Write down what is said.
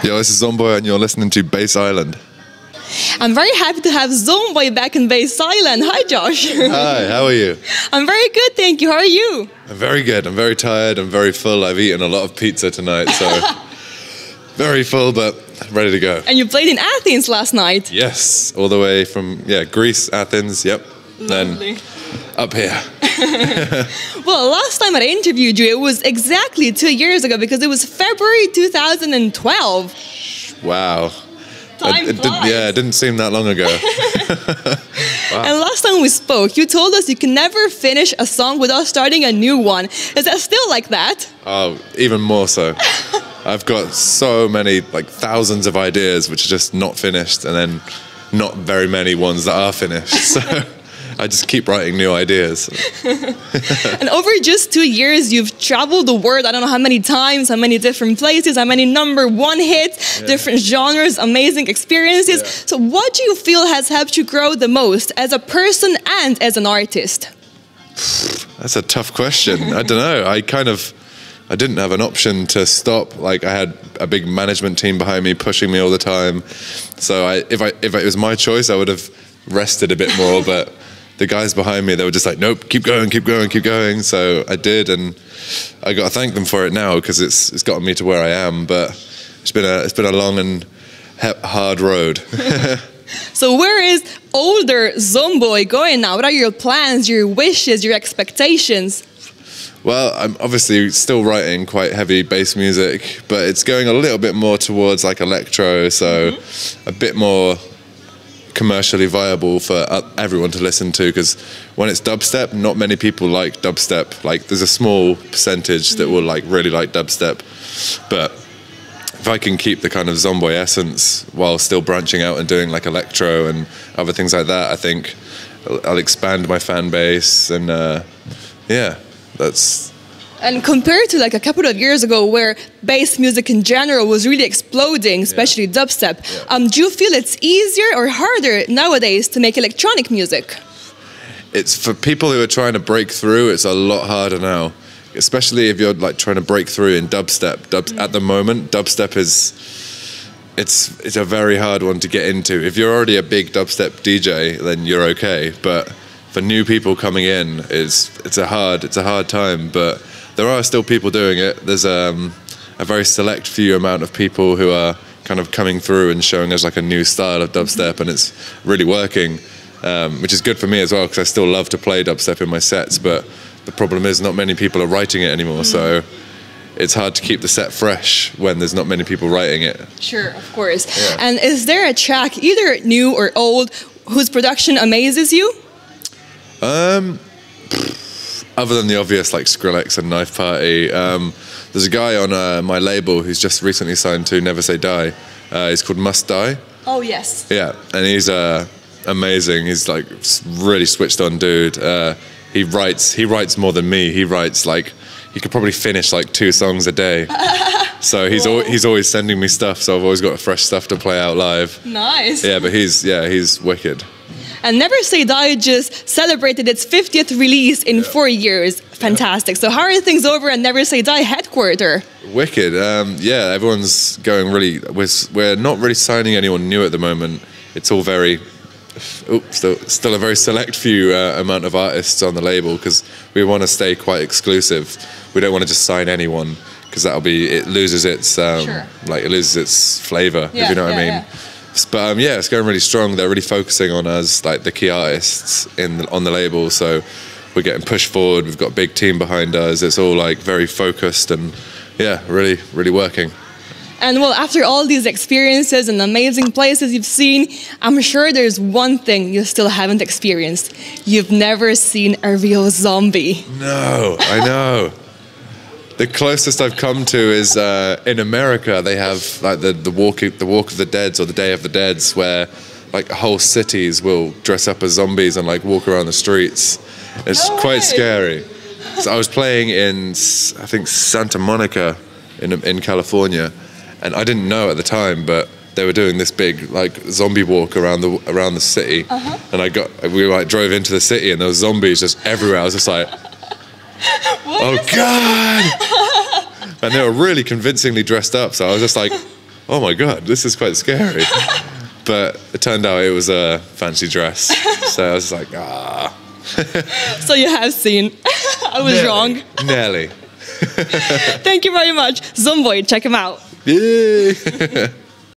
Yo, this is Zomboy and you're listening to Bass Island. I'm very happy to have Zomboy back in Bass Island. Hi, Josh. Hi, how are you? I'm very good, thank you. How are you? I'm very good. I'm very tired. I'm very full. I've eaten a lot of pizza tonight, so very full, but ready to go. And you played in Athens last night. Yes, all the way from, Greece, Athens, yep. Lovely. Then up here. Well, last time I interviewed you, it was exactly 2 years ago because it was February 2012. Wow. Time flies. It didn't seem that long ago. Wow. And last time we spoke, you told us you can never finish a song without starting a new one. Is that still like that? Oh, even more so. I've got so many, thousands of ideas which are just not finished, and then not very many ones that are finished. So I just keep writing new ideas. And over just 2 years, you've traveled the world, I don't know how many times, how many different places, how many #1 hits, different genres, amazing experiences. Yeah. So what do you feel has helped you grow the most as a person and as an artist? That's a tough question. I don't know. I didn't have an option to stop. I had a big management team behind me pushing me all the time. So if it was my choice, I would have rested a bit more, but the guys behind me, they were just like, nope, keep going, keep going, keep going. So I did, and I got to thank them for it now because it's gotten me to where I am. But it's been a long and hard road. So where is older Zomboy going now? What are your plans, your wishes, your expectations? Well, I'm obviously still writing quite heavy bass music, but it's going a little bit more towards electro, so a bit more commercially viable for everyone to listen to, because when it's dubstep, not many people like dubstep. There's a small percentage that will really like dubstep, but if I can keep the kind of Zomboy essence while still branching out and doing electro and other things like that, I think I'll expand my fan base, and that's... And compared to a couple of years ago where bass music in general was really exploding, especially dubstep, do you feel it's easier or harder nowadays to make electronic music? It's for people who are trying to break through, it's a lot harder now. Especially if you're trying to break through in dubstep. At the moment, dubstep it's a very hard one to get into. If you're already a big dubstep DJ, then you're okay. But for new people coming in, it's a hard time. But there are still people doing it. There's a very select few amount of people who are kind of coming through and showing us a new style of dubstep, and it's really working, which is good for me as well, because I still love to play dubstep in my sets, but the problem is not many people are writing it anymore, so it's hard to keep the set fresh when there's not many people writing it. Sure, of course. Yeah. And is there a track, either new or old, whose production amazes you? Other than the obvious Skrillex and Knife Party, there's a guy on my label who's just recently signed to Never Say Die. He's called Must Die. Oh, yes. Yeah, and he's amazing. He's really switched on dude. He writes more than me. He writes he could probably finish 2 songs a day. So he's always sending me stuff, so I've always got fresh stuff to play out live. Nice. Yeah, but he's wicked. And Never Say Die just celebrated its 50th release in 4 years. Fantastic. So how are things over at Never Say Die headquarter? Wicked. Everyone's going really... We're not really signing anyone new at the moment. It's all very... still a very select few amount of artists on the label, because we want to stay quite exclusive. We don't want to just sign anyone, because it loses its it loses its flavor, if you know what I mean. Yeah. But it's going really strong. They're really focusing on us, the key artists on the label. So we're getting pushed forward. We've got a big team behind us. It's all very focused and really, really working. And well, after all these experiences and amazing places you've seen, I'm sure there's one thing you still haven't experienced. You've never seen a real zombie. No, I know. The closest I've come to is in America. They have the walk of the Deads, or the Day of the Deads, where whole cities will dress up as zombies and walk around the streets. It's quite scary. So I was playing in, I think, Santa Monica in California, and I didn't know at the time, but they were doing this big zombie walk around the city, and we drove into the city, and there was zombies just everywhere. I was just like, oh God! And they were really convincingly dressed up, so I was just like, oh my God, this is quite scary. But it turned out it was a fancy dress. So I was like, ah. So you have seen. I was wrong. Nearly. Thank you very much. Zomboy, check him out. Yeah.